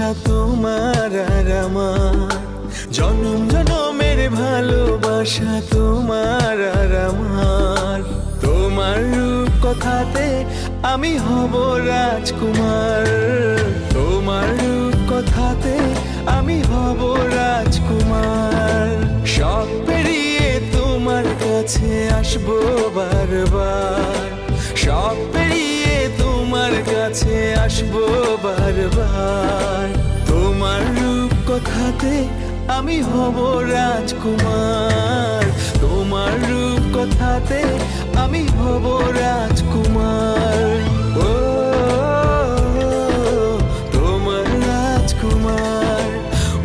ভালোবাসা তোমার আর আমার, জনম জনমের ভালোবাসা তোমার আর আমার। তোমার রূপ কথাতে আমি হব রাজকুমার, তোমার রূপ কথাতে আমি হব রাজকুমার। সব পেরিয়ে তোমার কাছে আসবো বারবার, সব পেরিয়ে তোমার কাছে আসবো বারবার। তোমার রূপ কথাতে আমি হব রাজকুমার, তোমার রূপ কথাতে আমি হব রাজকুমার। ও তোমার রাজকুমার,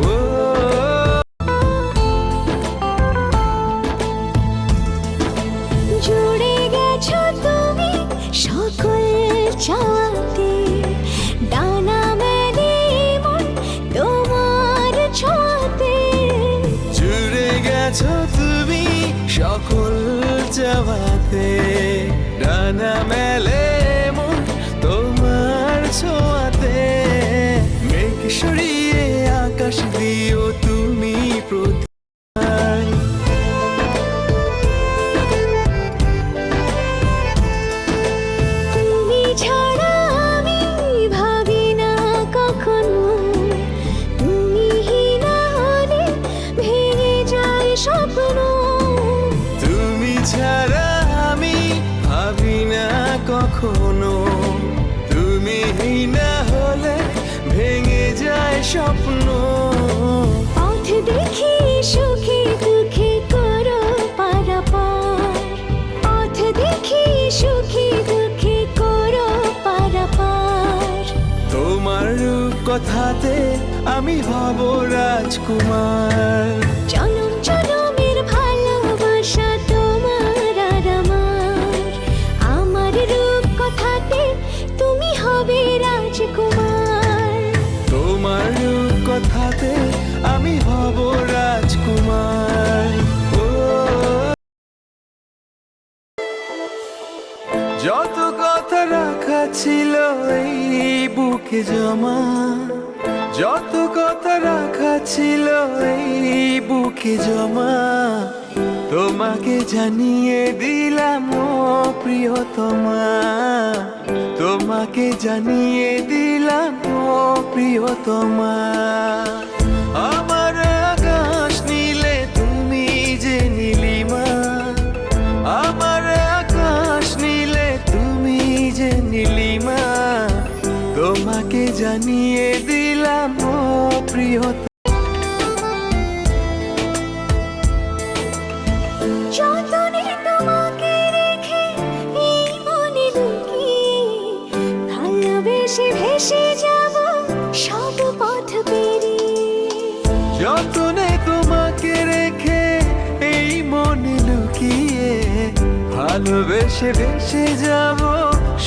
ও জুড়ে গেছো তুমি সকল চাওয়াতে, ডানা মেলে মন তোমার ছোঁয়াতে। জুড়ে গেছো তুমি সকল চাওয়াতে, ডানা মেলে মন তোমার ছোঁয়াতে। মেঘ সরিয়ে আকাশ দিও তুমি প্রতিবার, তুমি ছাড়া আমি ভাবি না কখনো, তুমি না হলে ভেঙে যায় স্বপ্ন। তুমি ছাড়া আমি ভাবি না কখনো, তুমি না হলে ভেঙে যায় স্বপ্ন। পথ দেখি সুখে দুঃখে করো পারাপার, পথ দেখি সুখে দুঃখে করো পারাপার। তোমার রূপ কথাতে আমি হব রাজকুমার, জনম জনমের ভালোবাসা তোমার আর আমার। আমার রূপ কথাতে তুমি হবে রাজকুমার, তোমার রূপ কথাতে আমি হব রাজকুমার। ও যত কথা রাখা ছিল এই বুকে জমা, যত কথা রাখা ছিল এই বুকে জমা, তোমাকে জানিয়ে দিলাম ও প্রিয়তমা, তোমাকে জানিয়ে দিলাম ও প্রিয়তমা। আমার আকাশ নীলে তুমি যে নীলিমা, আমার আকাশ নীলে তুমি যে নীলিমা, তোমাকে জানিয়ে দিলাম ও প্রিয়তমা। যতনে তোমাকে রেখে এই মনে লুকিয়ে, ভালোবেসে ভেসে যাব সব পথ পেরিয়ে। যতনে তোমাকে রেখে এই মনে লুকিয়ে, ভালোবেসে ভেসে যাব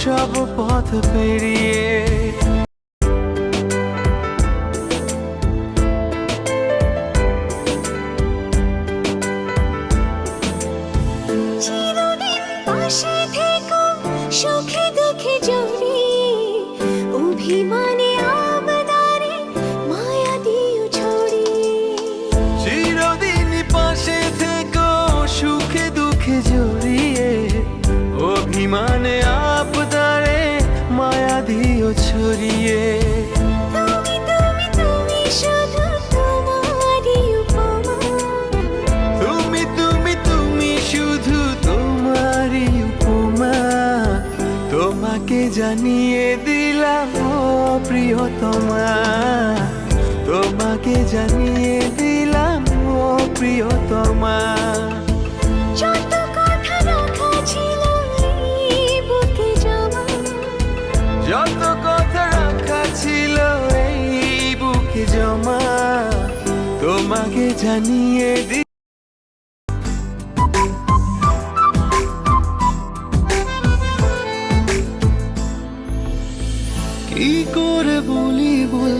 সব পথ পেরিয়ে। চিরদিন পাশে থেকো সুখে দুঃখে জড়িয়ে, অভিমানে আবদারে মায়া দিও ছড়িয়ে। চিরদিন পাশে থেকো সুখে দুঃখে জড়িয়ে, অভিমানে আবদারে মায়া দিও ছড়িয়ে। তুমি তুমি তুমি শুধু তোমারই উপমা, তুমি তুমি তুমি শুধু তোমারই উপমা, তোমাকে জানিয়ে দিলাম ও প্রিয়তমা, তোমাকে জানিয়ে দিলাম ও প্রিয়তমা। যত কথা রাখা ছিল এই বুকে জমা, যত কথা রাখা ছিল এই বুকে জমা, তোমাকে জানিয়ে দি। কি করে বলি বল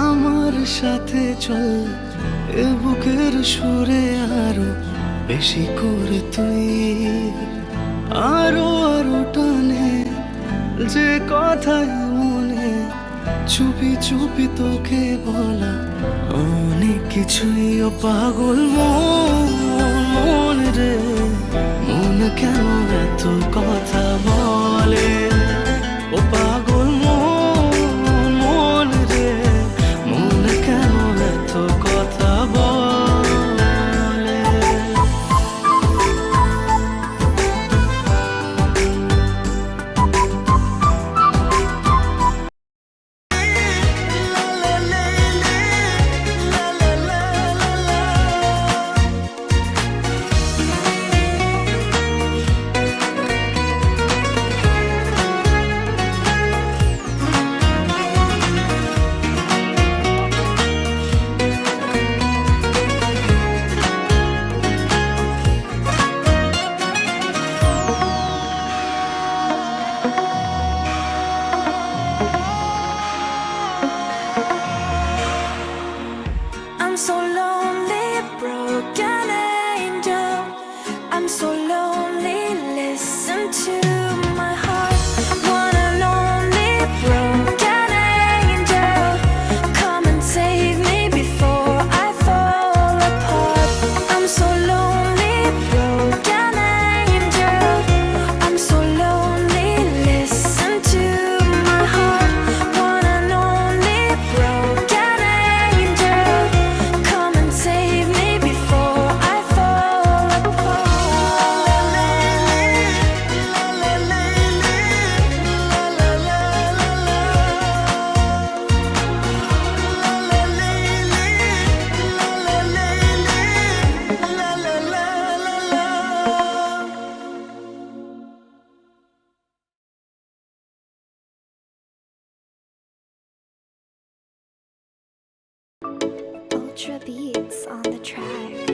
আমার সাথে চল, এ বুকের সুরে আরো বেশি করে তুই, আরো আরো টানে যে কথা মনে চুপি চুপি তোকে বলা অনেক কিছুই। ও পাগল মন রে, মন কেন এত কথা বলে? ও পাগল মন রে, মন কেন এত কথা বলে? I'm so lonely, broken angel. I'm so lonely, listen to my heart. One and only broken angel. Come and save me before I fall apart. I'm so lonely, broken angel. I'm so lonely, listen to my heart. One and only broken angel. Come and save me before I fall apart. Ultra beats on the track.